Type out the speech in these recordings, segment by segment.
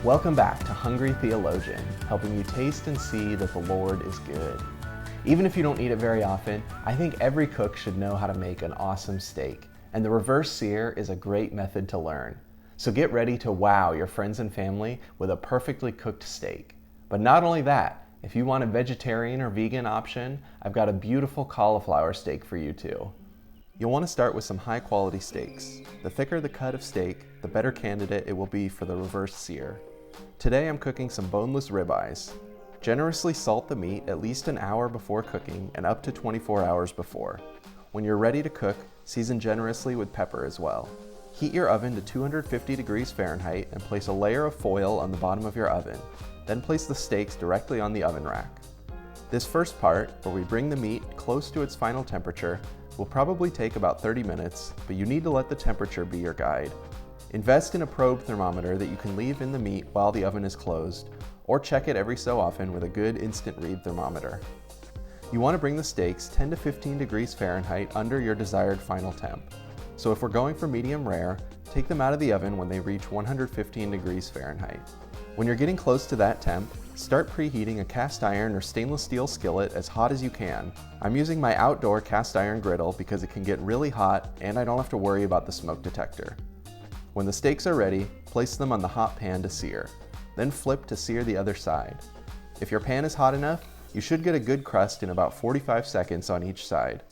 Welcome back to Hungry Theologian, helping you taste and see that the Lord is good. Even if you don't eat it very often, I think every cook should know how to make an awesome steak, and the reverse sear is a great method to learn. So get ready to wow your friends and family with a perfectly cooked steak. But not only that, if you want a vegetarian or vegan option, I've got a beautiful cauliflower steak for you too. You'll want to start with some high quality steaks. The thicker the cut of steak, the better candidate it will be for the reverse sear. Today I'm cooking some boneless ribeyes. Generously salt the meat at least an hour before cooking and up to 24 hours before. When you're ready to cook, season generously with pepper as well. Heat your oven to 250 degrees Fahrenheit and place a layer of foil on the bottom of your oven. Then place the steaks directly on the oven rack. This first part, where we bring the meat close to its final temperature, will probably take about 30 minutes, but you need to let the temperature be your guide. Invest in a probe thermometer that you can leave in the meat while the oven is closed, or check it every so often with a good instant read thermometer. You want to bring the steaks 10 to 15 degrees Fahrenheit under your desired final temp. So if we're going for medium rare, take them out of the oven when they reach 115 degrees Fahrenheit. When you're getting close to that temp, start preheating a cast iron or stainless steel skillet as hot as you can. I'm using my outdoor cast iron griddle because it can get really hot and I don't have to worry about the smoke detector. When the steaks are ready, place them on the hot pan to sear. Then flip to sear the other side. If your pan is hot enough, you should get a good crust in about 45 seconds on each side.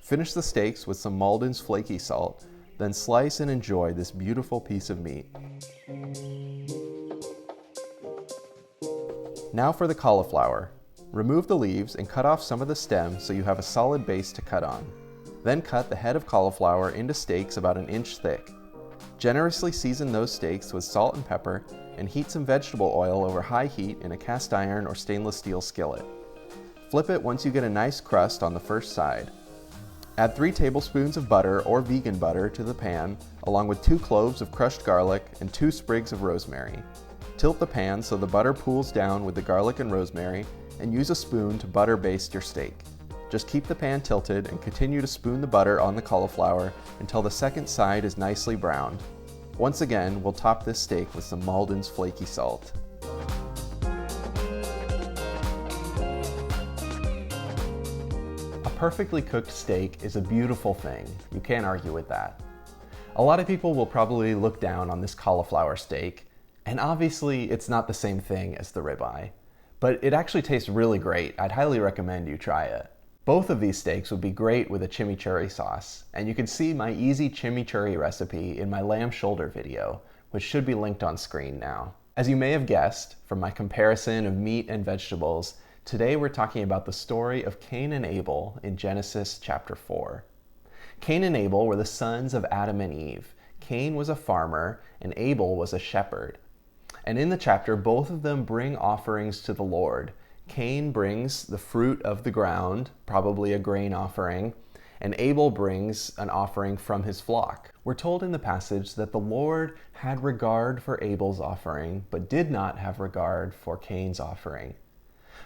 Finish the steaks with some Maldon's flaky salt, then slice and enjoy this beautiful piece of meat. Now for the cauliflower. Remove the leaves and cut off some of the stem so you have a solid base to cut on. Then cut the head of cauliflower into steaks about an inch thick. Generously season those steaks with salt and pepper and heat some vegetable oil over high heat in a cast iron or stainless steel skillet. Flip it once you get a nice crust on the first side. Add 3 tablespoons of butter or vegan butter to the pan, along with 2 cloves of crushed garlic and 2 sprigs of rosemary. Tilt the pan so the butter pools down with the garlic and rosemary, and use a spoon to butter-baste your steak. Just keep the pan tilted and continue to spoon the butter on the cauliflower until the second side is nicely browned. Once again, we'll top this steak with some Maldon's flaky salt. A perfectly cooked steak is a beautiful thing. You can't argue with that. A lot of people will probably look down on this cauliflower steak, and obviously it's not the same thing as the ribeye, but it actually tastes really great. I'd highly recommend you try it. Both of these steaks would be great with a chimichurri sauce, and you can see my easy chimichurri recipe in my lamb shoulder video, which should be linked on screen now. As you may have guessed from my comparison of meat and vegetables, today we're talking about the story of Cain and Abel in Genesis chapter 4. Cain and Abel were the sons of Adam and Eve. Cain was a farmer and Abel was a shepherd. And in the chapter, both of them bring offerings to the Lord. Cain brings the fruit of the ground, probably a grain offering, and Abel brings an offering from his flock. We're told in the passage that the Lord had regard for Abel's offering, but did not have regard for Cain's offering.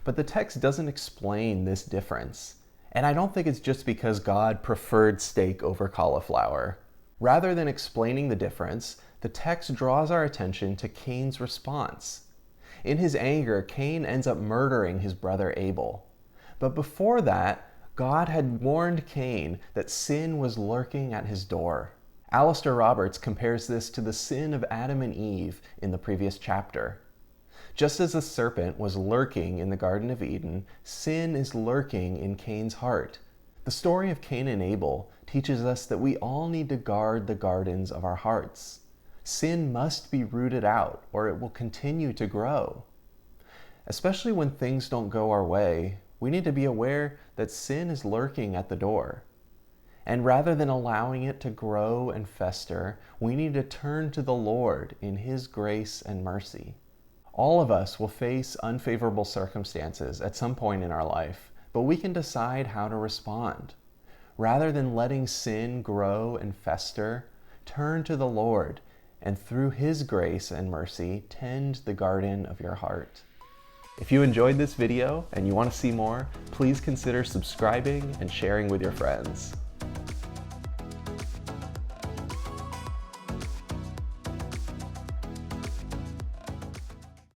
But the text doesn't explain this difference. And I don't think it's just because God preferred steak over cauliflower. Rather than explaining the difference, the text draws our attention to Cain's response. In his anger, Cain ends up murdering his brother Abel. But before that, God had warned Cain that sin was lurking at his door. Alistair Roberts compares this to the sin of Adam and Eve in the previous chapter. Just as the serpent was lurking in the Garden of Eden, sin is lurking in Cain's heart. The story of Cain and Abel teaches us that we all need to guard the gardens of our hearts. Sin must be rooted out, or it will continue to grow. Especially when things don't go our way, we need to be aware that sin is lurking at the door. And rather than allowing it to grow and fester, we need to turn to the Lord in His grace and mercy. All of us will face unfavorable circumstances at some point in our life, but we can decide how to respond. Rather than letting sin grow and fester, turn to the Lord and through His grace and mercy, tend the garden of your heart. If you enjoyed this video and you want to see more, please consider subscribing and sharing with your friends.